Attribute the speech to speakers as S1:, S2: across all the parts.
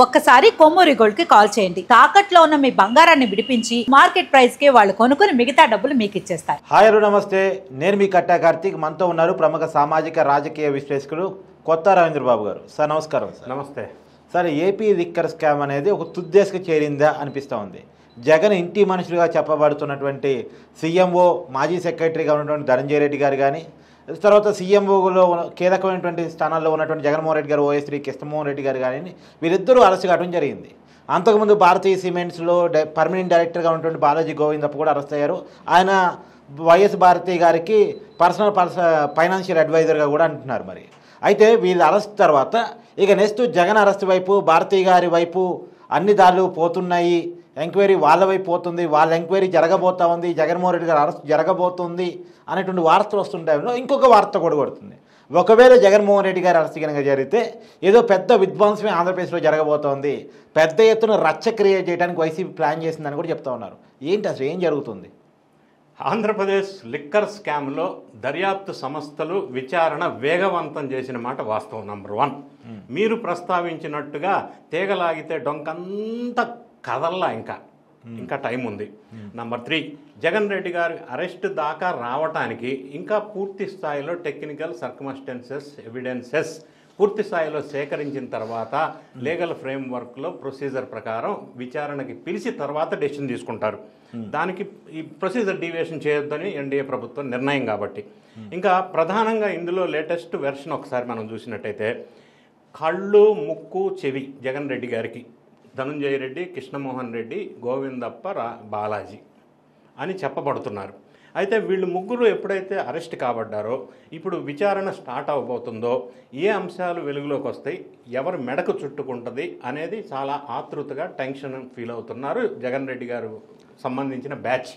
S1: ఒక్కసారి కొమ్మూరి గోల్డ్ కి కాల్ చేయండి. తాకట్లో ఉన్న మీ బంగారాన్ని విడిపించి మార్కెట్ ప్రైస్ కి వాళ్ళు కొనుక్కుని మిగతా డబ్బులు మీకు ఇచ్చేస్తారు.
S2: హాయ్ హలో నమస్తే, నేను మీ కట్టా కార్తీక్. మనతో ఉన్నారు ప్రముఖ సామాజిక రాజకీయ విశ్లేషకులు కొత్త రవీంద్రబాబు గారు. సార్ నమస్కారం. సార్
S3: నమస్తే.
S2: సార్, ఏపీ లిక్కర్ స్కామ్ అనేది ఒక తుద్దేశకు చేరిందా అనిపిస్తూ ఉంది. జగన్ ఇంటి మనుషులుగా చెప్పబడుతున్నటువంటి సీఎంఓ, మాజీ సెక్రటరీగా ఉన్నటువంటి ధనంజయ రెడ్డి గారు కానీ, తర్వాత సీఎంఓలో కీలకమైనటువంటి స్థానాల్లో ఉన్నటువంటి జగన్మోహన్ రెడ్డి గారు, ఓఎస్3 కృష్ణమోహన్ రెడ్డి గారు కానీ వీరిద్దరూ అరెస్ట్ కావడం జరిగింది. అంతకుముందు భారతీయ సిమెంట్స్లో పర్మనెంట్ డైరెక్టర్గా ఉన్నటువంటి బాలాజీ గోవిందప్ప కూడా అరెస్ట్ అయ్యారు. ఆయన వైఎస్ భారతి గారికి పర్సనల్ ఫైనాన్షియల్ అడ్వైజర్గా కూడా అంటున్నారు. మరి అయితే వీళ్ళ అరెస్ట్ తర్వాత ఇక నెక్స్ట్ జగన్ అరెస్ట్ వైపు, భారతీ గారి వైపు అన్ని దారులు పోతున్నాయి. ఎంక్వైరీ వాళ్ళ వైపు పోతుంది, వాళ్ళ ఎంక్వైరీ జరగబోతా ఉంది, జగన్మోహన్ రెడ్డి గారు అరెస్ట్ జరగబోతుంది అనేటువంటి వార్తలు వస్తుంటాయి. ఇంకొక వార్త కూడా కొడుతుంది. ఒకవేళ జగన్మోహన్ రెడ్డి గారు అరెస్ట్ కనుక జరిగితే ఏదో పెద్ద విధ్వంసమే ఆంధ్రప్రదేశ్లో జరగబోతోంది, పెద్ద ఎత్తున రచ్చ క్రియేట్ చేయడానికి వైసీపీ ప్లాన్ చేసిందని కూడా చెప్తా ఉన్నారు. ఏంటి అసలు ఏం జరుగుతుంది?
S3: ఆంధ్రప్రదేశ్ లిక్కర్ స్కామ్లో దర్యాప్తు సంస్థలు విచారణ వేగవంతం చేసిన మాట వాస్తవం. నంబర్ 1, మీరు ప్రస్తావించినట్టుగా తీగలాగితే డొంకంతా కదల్లా, ఇంకా టైం ఉంది. నంబర్ 3, జగన్ రెడ్డి గారి అరెస్ట్ దాకా రావటానికి ఇంకా పూర్తి స్థాయిలో టెక్నికల్ సర్కమ్స్టాన్సెస్, ఎవిడెన్సెస్ పూర్తి స్థాయిలో సేకరించిన తర్వాత లీగల్ ఫ్రేమ్వర్క్లో ప్రొసీజర్ ప్రకారం విచారణకి పిలిచి తర్వాత డెసిషన్ తీసుకుంటారు. దానికి ఈ ప్రొసీజర్ డీవియేషన్ చేయొద్దని ఎన్డీఏ ప్రభుత్వం నిర్ణయం. కాబట్టి ఇంకా ప్రధానంగా ఇందులో లేటెస్ట్ వెర్షన్ ఒకసారి మనం చూసినట్టయితే, కళ్ళు, ముక్కు, చెవి జగన్ రెడ్డి గారికి ధనంజయ రెడ్డి, కృష్ణమోహన్ రెడ్డి, గోవిందప్ప, బాలాజీ అని చెప్పబడుతున్నారు. అయితే వీళ్ళు ముగ్గురు ఎప్పుడైతే అరెస్ట్ కాబడ్డారో, ఇప్పుడు విచారణ స్టార్ట్ అవబోతుందో, ఏ అంశాలు వెలుగులోకి వస్తాయి, ఎవరు మెడకు చుట్టుకుంటుంది అనేది చాలా ఆతృతగా టెన్షన్ ఫీల్ అవుతున్నారు జగన్ రెడ్డి గారు సంబంధించిన బ్యాచ్.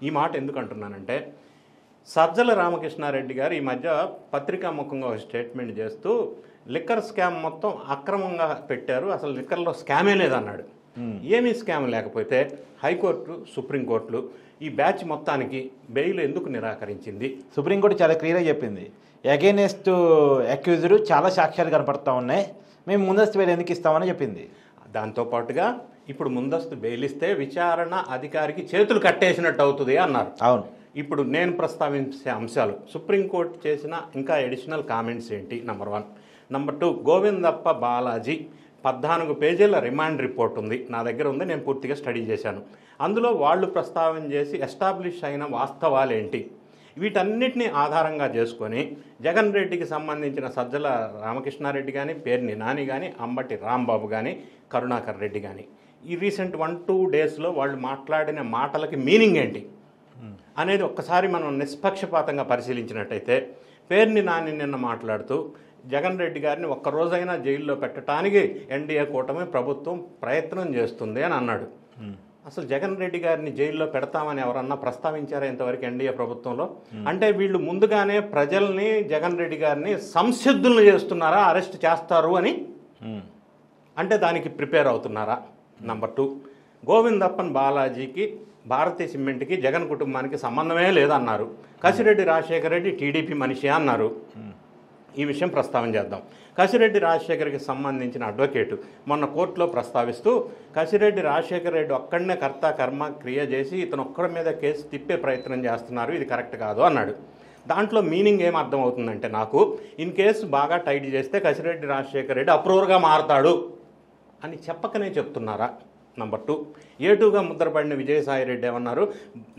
S3: ఈ మాట ఎందుకు అంటున్నానంటే, సజ్జల రామకృష్ణారెడ్డి గారు ఈ మధ్య పత్రికాముఖంగా ఒక స్టేట్మెంట్ చేస్తూ లిక్కర్ స్కామ్ మొత్తం అక్రమంగా పెట్టారు, అసలు లిక్కర్లో స్కామే లేదన్నాడు. ఏమీ స్కామ్ లేకపోతే హైకోర్టు, సుప్రీంకోర్టులు ఈ బ్యాచ్ మొత్తానికి బెయిల్ ఎందుకు నిరాకరించింది?
S2: సుప్రీంకోర్టు చాలా క్లియర్గా చెప్పింది. అగైనెస్ట్ అక్యూజ్డ్ చాలా సాక్ష్యాలు కనపడతా ఉన్నాయి, మేము ముందస్తు బెయిల్ ఎందుకు ఇస్తామని చెప్పింది.
S3: దాంతోపాటుగా ఇప్పుడు ముందస్తు బెయిల్ ఇస్తే విచారణ అధికారికి చేతులు కట్టేసినట్టు అవుతుంది అన్నారు.
S2: అవును.
S3: ఇప్పుడు నేను ప్రస్తావించే అంశాలు, సుప్రీంకోర్టు చేసిన ఇంకా అడిషనల్ కామెంట్స్ ఏంటి? నంబర్ 1. నంబర్ 2, గోవిందప్ప, బాలాజీ 14 పేజీల రిమాండ్ రిపోర్ట్ ఉంది, నా దగ్గర ఉంది, నేను పూర్తిగా స్టడీ చేశాను. అందులో వాళ్ళు ప్రస్తావన చేసి ఎస్టాబ్లిష్ అయిన వాస్తవాలు ఏంటి, వీటన్నిటిని ఆధారంగా చేసుకొని జగన్ రెడ్డికి సంబంధించిన సజ్జల రామకృష్ణారెడ్డి కానీ, పేర్ని నాని కానీ, అంబటి రాంబాబు కానీ, కరుణాకర్ రెడ్డి కానీ ఈ రీసెంట్ 1-2 డేస్లో వాళ్ళు మాట్లాడిన మాటలకి మీనింగ్ ఏంటి అనేది ఒక్కసారి మనం నిష్పక్షపాతంగా పరిశీలించినట్టయితే, పేర్ని నాని నిన్న మాట్లాడుతూ జగన్ రెడ్డి గారిని ఒక్కరోజైనా జైల్లో పెట్టడానికి ఎన్డీఏ కూటమి ప్రభుత్వం ప్రయత్నం చేస్తుంది అని అన్నాడు. అసలు జగన్ రెడ్డి గారిని జైల్లో పెడతామని ఎవరన్నా ప్రస్తావించారా ఇంతవరకు ఎన్డీఏ ప్రభుత్వంలో? అంటే వీళ్ళు ముందుగానే ప్రజల్ని, జగన్ రెడ్డి గారిని సంసిద్ధులను చేస్తున్నారా, అరెస్ట్ చేస్తారు అని? అంటే దానికి ప్రిపేర్ అవుతున్నారా? నంబర్ 2, గోవిందప్పన్, బాలాజీకి, భారతీయ సిమెంట్కి, జగన్ కుటుంబానికి సంబంధమే లేదన్నారు. కసిరెడ్డి రాజశేఖర రెడ్డి టీడీపీ మనిషి అన్నారు. ఈ విషయం ప్రస్తావన చేద్దాం. కసిరెడ్డి రాజశేఖర్కి సంబంధించిన అడ్వకేటు మొన్న కోర్టులో ప్రస్తావిస్తూ, కసిరెడ్డి రాజశేఖర రెడ్డి ఒక్కడనే కర్త కర్మ క్రియ చేసి ఇతను ఒక్కడి మీద కేసు తిప్పే ప్రయత్నం చేస్తున్నారు, ఇది కరెక్ట్ కాదు అన్నాడు. దాంట్లో మీనింగ్ ఏం అర్థం అవుతుందంటే, నాకు ఇన్ కేసు బాగా టైట్ చేస్తే కసిరెడ్డి రాజశేఖర రెడ్డి అప్రూవర్గా మారతాడు అని చెప్పకనే చెప్తున్నారా? నంబర్ 2, A2గా ముద్రపడిన విజయసాయి రెడ్డి ఏమన్నారు,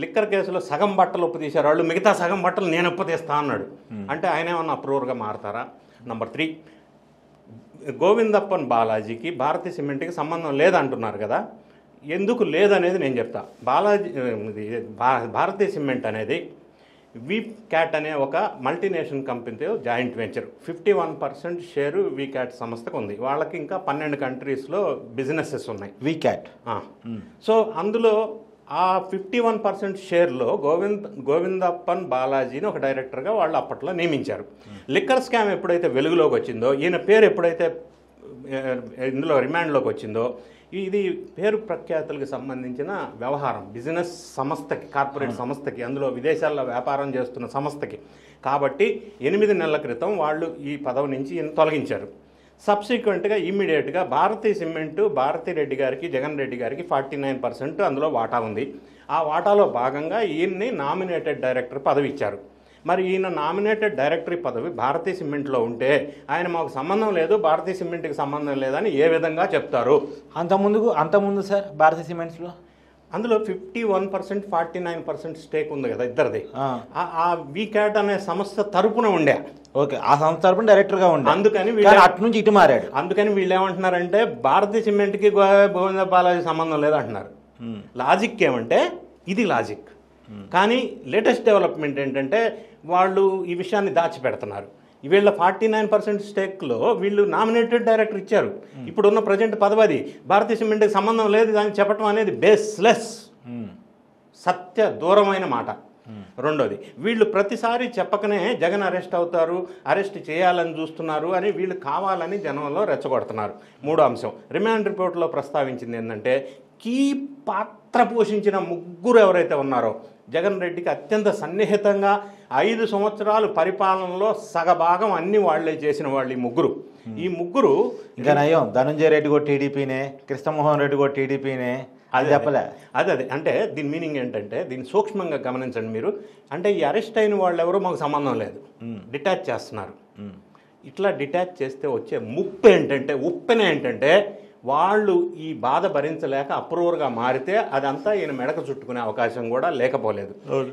S3: లిక్కర్ కేసులో సగం బట్టలు ఉప్పు తీశారు వాళ్ళు, మిగతా సగం బట్టలు నేను ఉప్పు తీస్తా అన్నాడు. అంటే ఆయన ఏమన్నా అప్రూవర్గా మారతారా? నంబర్ 3, గోవిందప్పన్, బాలాజీకి, భారతీయ సిమెంట్కి సంబంధం లేదంటున్నారు కదా, ఎందుకు లేదనేది నేను చెప్తా. భారతీయ సిమెంట్ అనేది వీక్యాట్ అనే ఒక మల్టీనేషనల్ కంపెనీతో జాయింట్ వెంచర్, 51% షేరు వీక్యాట్ సంస్థకు ఉంది. వాళ్ళకి ఇంకా 12 కంట్రీస్లో బిజినెసెస్ ఉన్నాయి వీక్యాట్. సో అందులో ఆ 51% షేర్లో గోవిందప్పన్, బాలాజీని ఒక డైరెక్టర్గా వాళ్ళు అప్పట్లో నియమించారు. లిక్కర్ స్కామ్ ఎప్పుడైతే వెలుగులోకి వచ్చిందో, ఈయన పేరు ఎప్పుడైతే ఇందులో రిమాండ్లోకి వచ్చిందో, ఇది పేరు ప్రఖ్యాతులకు సంబంధించిన వ్యవహారం, బిజినెస్ సంస్థకి, కార్పొరేట్ సంస్థకి, అందులో విదేశాల్లో వ్యాపారం చేస్తున్న సంస్థకి. కాబట్టి 8 నెలల క్రితం వాళ్ళు ఈ పదవి నుంచి తొలగించారు. సబ్సిక్వెంట్గా ఇమ్మీడియట్గా భారతీ సిమెంటు భారతీ రెడ్డి గారికి జగన్ రెడ్డి గారికి 49% అందులో వాటా ఉంది. ఆ వాటాలో భాగంగా ఈయన్ని నామినేటెడ్ డైరెక్టర్ పదవి ఇచ్చారు. మరి ఈయన నామినేటెడ్ డైరెక్టరీ పదవి భారతీ సిమెంట్లో ఉంటే ఆయన మాకు సంబంధం లేదు, భారతీ సిమెంట్కి సంబంధం లేదని ఏ విధంగా చెప్తారు?
S2: అంతకుముందు సార్ భారతీ సిమెంట్స్లో
S3: అందులో 51% 49% స్టేక్ ఉంది కదా ఇద్దరిది. ఆ వీక్యాట్ అనే సంస్థ తరపున ఉండే.
S2: ఓకే, ఆ సంస్థ తరపున డైరెక్టర్గా ఉండే.
S3: అందుకని
S2: అటు నుంచి ఇటు మారాడు.
S3: అందుకని వీళ్ళు ఏమంటున్నారంటే భారతీ సిమెంట్కి గోవింద బాలాజీ సంబంధం లేదంటున్నారు. లాజిక్ ఏమంటే ఇది లాజిక్. కానీ లేటెస్ట్ డెవలప్మెంట్ ఏంటంటే వాళ్ళు ఈ విషయాన్ని దాచిపెడుతున్నారు. వీళ్ళ 49% స్టేక్లో వీళ్ళు నామినేటెడ్ డైరెక్టర్ ఇచ్చారు. ఇప్పుడున్న ప్రజెంట్ పదవి భారతీయ సిమెంట్కి సంబంధం లేదు దాన్ని చెప్పడం అనేది బేస్లెస్, సత్య దూరమైన మాట. రెండోది, వీళ్ళు ప్రతిసారి చెప్పకనే జగన్ అరెస్ట్ అవుతారు, అరెస్ట్ చేయాలని చూస్తున్నారు అని వీళ్ళు కావాలని జనంలో రెచ్చగొడుతున్నారు. మూడో అంశం రిమాండ్ రిపోర్ట్లో ప్రస్తావించింది ఏంటంటే కీ పాత్ర పోషించిన ముగ్గురు ఎవరైతే ఉన్నారో జగన్ రెడ్డికి అత్యంత సన్నిహితంగా 5 సంవత్సరాలు పరిపాలనలో సగభాగం అన్ని వాళ్లే చేసిన వాళ్ళు ఈ ముగ్గురు
S2: ఇంకా నయం, ధనంజయ రెడ్డి కూడా టీడీపీనే, కృష్ణమోహన్ రెడ్డి కూడా టీడీపీనే. అది చెప్పలే.
S3: అదే అంటే దీని మీనింగ్ ఏంటంటే దీన్ని సూక్ష్మంగా గమనించండి మీరు. అంటే ఈ అరెస్ట్ అయిన వాళ్ళు ఎవరో మాకు సంబంధం లేదు, డిటాచ్ చేస్తున్నారు. ఇట్లా డిటాచ్ చేస్తే వచ్చే ఉప్పెన ఏంటంటే వాళ్ళు ఈ బాధ భరించలేక అప్రూవర్గా మారితే అదంతా ఈయన మెడక చుట్టుకునే అవకాశం కూడా లేకపోలేదు.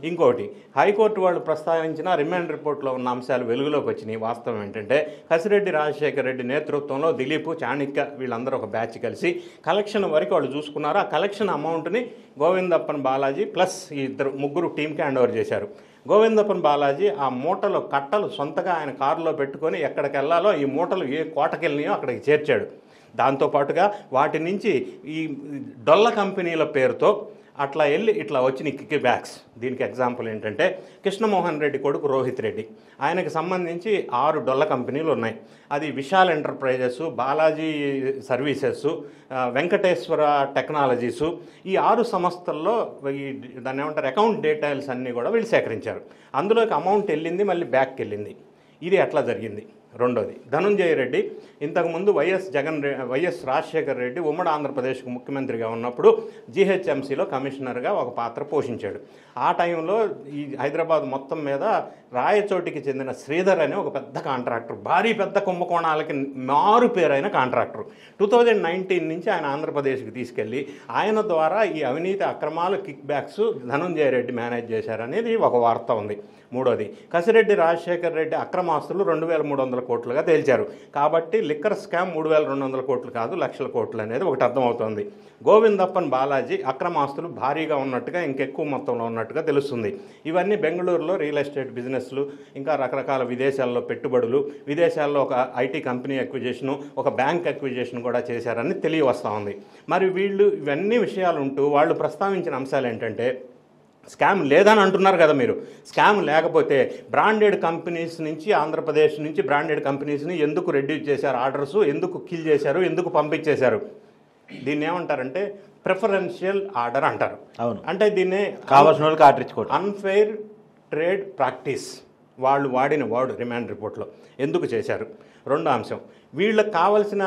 S3: ఇంకోటి, హైకోర్టు వాళ్ళు ప్రస్తావించిన రిమాండ్ రిపోర్ట్లో ఉన్న అంశాలు వెలుగులోకి వచ్చినాయి. వాస్తవం ఏంటంటే కసిరెడ్డి రాజశేఖర రెడ్డి నేతృత్వంలో దిలీప్, చాణక్య వీళ్ళందరూ ఒక బ్యాచ్ కలిసి కలెక్షన్ వరకు వాళ్ళు చూసుకున్నారు. ఆ కలెక్షన్ అమౌంట్ని గోవిందప్పన్ బాలాజీ ప్లస్ ఈ ముగ్గురు టీంకి హ్యాండ్ ఓవర్ చేశారు. గోవిందప్పన్ బాలాజీ ఆ మూటలు కట్టలు సొంతగా ఆయన కారులో పెట్టుకొని ఎక్కడికి వెళ్ళాలో ఈ మూటలు ఏ కోటకెళ్ళినాయో అక్కడికి చేర్చాడు. దాంతోపాటుగా వాటి నుంచి ఈ డొల్ల కంపెనీల పేరుతో అట్లా వెళ్ళి ఇట్లా వచ్చిన కిక్ బ్యాక్స్. దీనికి ఎగ్జాంపుల్ ఏంటంటే కృష్ణమోహన్ రెడ్డి కొడుకు రోహిత్ రెడ్డి, ఆయనకు సంబంధించి 6 డొల్ల కంపెనీలు ఉన్నాయి. అది విశాల్ ఎంటర్ప్రైజెస్, బాలాజీ సర్వీసెస్, వెంకటేశ్వర టెక్నాలజీసు, ఈ 6 సంస్థల్లో దాన్ని ఏమంటారు అకౌంట్ డీటెయిల్స్ అన్నీ కూడా వీళ్ళు సేకరించారు. అందులోకి అమౌంట్ వెళ్ళింది, మళ్ళీ బ్యాక్కి వెళ్ళింది. ఇది ఎట్లా జరిగింది? రెండోది, ధనంజయ రెడ్డి ఇంతకుముందు వైఎస్ రాజశేఖర రెడ్డి ఉమ్మడి ఆంధ్రప్రదేశ్కు ముఖ్యమంత్రిగా ఉన్నప్పుడు జీహెచ్ఎంసీలో కమిషనర్గా ఒక పాత్ర పోషించాడు. ఆ టైంలో ఈ హైదరాబాద్ మొత్తం మీద రాయచోటికి చెందిన శ్రీధర్ అనే ఒక పెద్ద కాంట్రాక్టర్, భారీ పెద్ద కుంభకోణాలకి మారు పేరైన కాంట్రాక్టర్ 2019 నుంచి ఆయన ఆంధ్రప్రదేశ్కి తీసుకెళ్ళి ఆయన ద్వారా ఈ అవినీతి అక్రమాలు kick backs Dhananjaya Reddy manage చేశారనేది ఒక వార్త ఉంది. మూడోది, కసిరెడ్డి రాజశేఖర రెడ్డి అక్రమాస్తులు 2300 కోట్లుగా తేల్చారు. కాబట్టి లిక్కర్ స్కామ్ 3200 కోట్లు కాదు, లక్షల కోట్లు అనేది ఒకటి అర్థమవుతోంది. గోవిందప్పన్ బాలాజీ అక్రమాస్తులు భారీగా ఉన్నట్టుగా, ఇంకెక్కువ మొత్తంలో ఉన్నట్టుగా తెలుస్తుంది. ఇవన్నీ బెంగళూరులో రియల్ ఎస్టేట్ బిజినెస్లు, ఇంకా రకరకాల విదేశాల్లో పెట్టుబడులు, విదేశాల్లో ఒక ఐటీ కంపెనీ అక్విజిషను, ఒక బ్యాంక్ అక్విజిషన్ కూడా చేశారని తెలియవస్తూ ఉంది. మరి వీళ్ళు ఇవన్నీ విషయాలు ఉంటూ వాళ్ళు ప్రస్తావించిన అంశాలు ఏంటంటే స్కామ్ లేదని అంటున్నారు కదా మీరు. స్కామ్ లేకపోతే బ్రాండెడ్ కంపెనీస్ నుంచి, ఆంధ్రప్రదేశ్ నుంచి బ్రాండెడ్ కంపెనీస్ని ఎందుకు రెడ్యూస్ చేశారు ఆర్డర్స్, ఎందుకు కిల్ చేశారు, ఎందుకు పంపించేశారు? దీన్ని ఏమంటారంటే ప్రిఫరెన్షియల్ ఆర్డర్ అంటారు.
S2: అవును,
S3: అంటే దీన్నే
S2: కావాల్సిన వాళ్ళకి ఆర్డర్ ఇచ్చుకోవడం,
S3: అన్ఫెయిర్ ట్రేడ్ ప్రాక్టీస్ వాళ్ళు వాడిన వర్డ్ రిమాండ్ రిపోర్ట్లో. ఎందుకు చేశారు? రెండో అంశం, వీళ్ళకి కావాల్సిన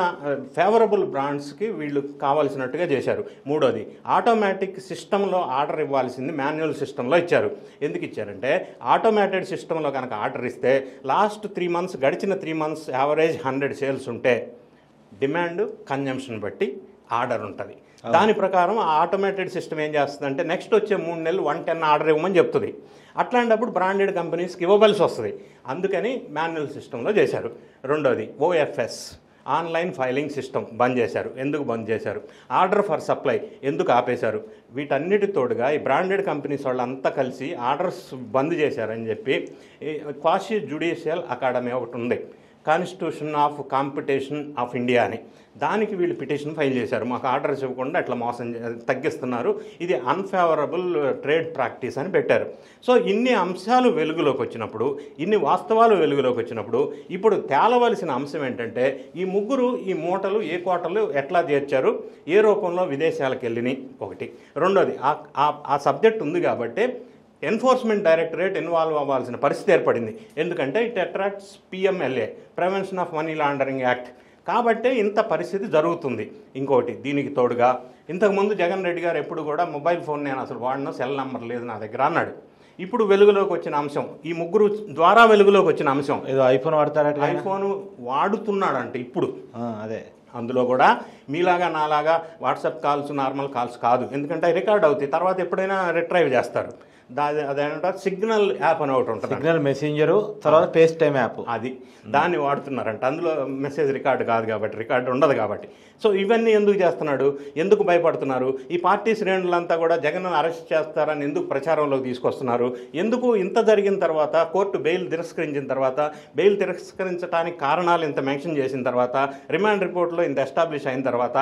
S3: ఫేవరబుల్ బ్రాండ్స్కి వీళ్ళు కావాల్సినట్టుగా చేశారు. మూడోది, ఆటోమేటిక్ సిస్టంలో ఆర్డర్ ఇవ్వాల్సింది మాన్యువల్ సిస్టంలో ఇచ్చారు. ఎందుకు ఇచ్చారంటే ఆటోమేటెడ్ సిస్టంలో కనుక ఆర్డర్ ఇస్తే లాస్ట్ 3 months గడిచిన 3 months యావరేజ్ 100 సేల్స్ ఉంటే డిమాండ్ కన్జంప్షన్ బట్టి ఆర్డర్ ఉంటుంది. దాని ప్రకారం ఆ ఆటోమేటెడ్ సిస్టమ్ ఏం చేస్తుందంటే నెక్స్ట్ వచ్చే 3 నెలలు 110 ఆర్డర్ ఇవ్వమని చెప్తుంది. అట్లాంటప్పుడు బ్రాండెడ్ కంపెనీస్కి ఇవ్వవలసి వస్తుంది. అందుకని మాన్యువల్ సిస్టంలో చేశారు. రెండోది, ఓఎఫ్ఎస్ ఆన్లైన్ ఫైలింగ్ సిస్టమ్ బంద్ చేశారు. ఎందుకు బంద్ చేశారు? ఆర్డర్ ఫర్ సప్లై ఎందుకు ఆపేశారు? వీటన్నిటి తోడుగా ఈ బ్రాండెడ్ కంపెనీస్ వాళ్ళంతా కలిసి ఆర్డర్స్ బంద్ చేశారని చెప్పి క్వాషీ జ్యుడిషియల్ అకాడమీ ఒకటి ఉంది, constitution of competition of India అని. దానికి వీళ్ళు పిటిషన్ ఫైల్ చేశారు. మాకు ఆర్డర్స్ ఇవ్వకుండా అట్లా మోసం తగ్గిస్తున్నారు, ఇది అన్ఫేవరబుల్ ట్రేడ్ ప్రాక్టీస్ అని పెట్టారు. సో ఇన్ని అంశాలు వెలుగులోకి వచ్చినప్పుడు, ఇన్ని వాస్తవాలు వెలుగులోకి వచ్చినప్పుడు ఇప్పుడు తేలవలసిన అంశం ఏంటంటే ఈ ముగ్గురు ఈ మూటలు ఏ కోటలు ఎట్లా చేర్చారు, ఏ రూపంలో విదేశాలకు వెళ్ళినాయి ఒకటి. రెండోది, ఆ సబ్జెక్ట్ ఉంది కాబట్టి ఎన్ఫోర్స్మెంట్ డైరెక్టరేట్ ఇన్వాల్వ్ అవ్వాల్సిన పరిస్థితి ఏర్పడింది. ఎందుకంటే it attracts PMLA, prevention of money laundering act. కాబట్టే ఇంత పరిస్థితి జరుగుతుంది. ఇంకోటి దీనికి తోడుగా ఇంతకుముందు జగన్ రెడ్డి గారు ఎప్పుడు కూడా మొబైల్ ఫోన్ నేను అసలు వాడిన, సెల్ నెంబర్ లేదు నా దగ్గర అన్నాడు. ఇప్పుడు వెలుగులోకి వచ్చిన అంశం, ఈ ముగ్గురు ద్వారా వెలుగులోకి వచ్చిన అంశం,
S2: ఏదో ఐఫోన్ వాడతారట,
S3: ఐఫోన్ వాడుతున్నాడంటే ఇప్పుడు
S2: అదే
S3: అందులో కూడా మీలాగా నాలాగా వాట్సాప్ కాల్స్, నార్మల్ కాల్స్ కాదు, ఎందుకంటే రికార్డ్ అవుతాయి, తర్వాత ఎప్పుడైనా రిట్రైవ్ చేస్తారు. అదేంటారు సిగ్నల్ యాప్ అని ఒకటి ఉంటుంది,
S2: సిగ్నల్ మెసెంజరు, తర్వాత ఫేస్ టైమ్ యాప్,
S3: అది దాన్ని వాడుతున్నారంట. అందులో మెసేజ్ రికార్డు కాదు కాబట్టి, రికార్డు ఉండదు కాబట్టి. సో ఇవన్నీ ఎందుకు చేస్తున్నాడు, ఎందుకు భయపడుతున్నారు? ఈ పార్టీ శ్రేణులంతా కూడా జగన్ అరెస్ట్ చేస్తారని ఎందుకు ప్రచారంలోకి తీసుకొస్తున్నారు? ఎందుకు ఇంత జరిగిన తర్వాత, కోర్టు బెయిల్ తిరస్కరించిన తర్వాత, బెయిల్ తిరస్కరించడానికి కారణాలు ఇంత మెన్షన్ చేసిన తర్వాత, రిమాండ్ రిపోర్ట్లో ఇంత ఎస్టాబ్లిష్ అయిన తర్వాత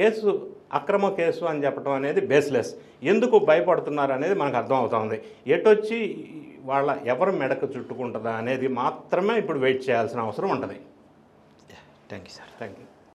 S3: కేసు అక్రమ కేసు అని చెప్పడం అనేది బేస్లెస్. ఎందుకు భయపడుతున్నారు అనేది మనకు అర్థమవుతుంది. ఎటొచ్చి వాళ్ళ ఎవరు మెడకు చుట్టుకుంటుందా అనేది మాత్రమే ఇప్పుడు వెయిట్ చేయాల్సిన అవసరం ఉంటుంది.
S2: Thank you sir.
S3: Thank you.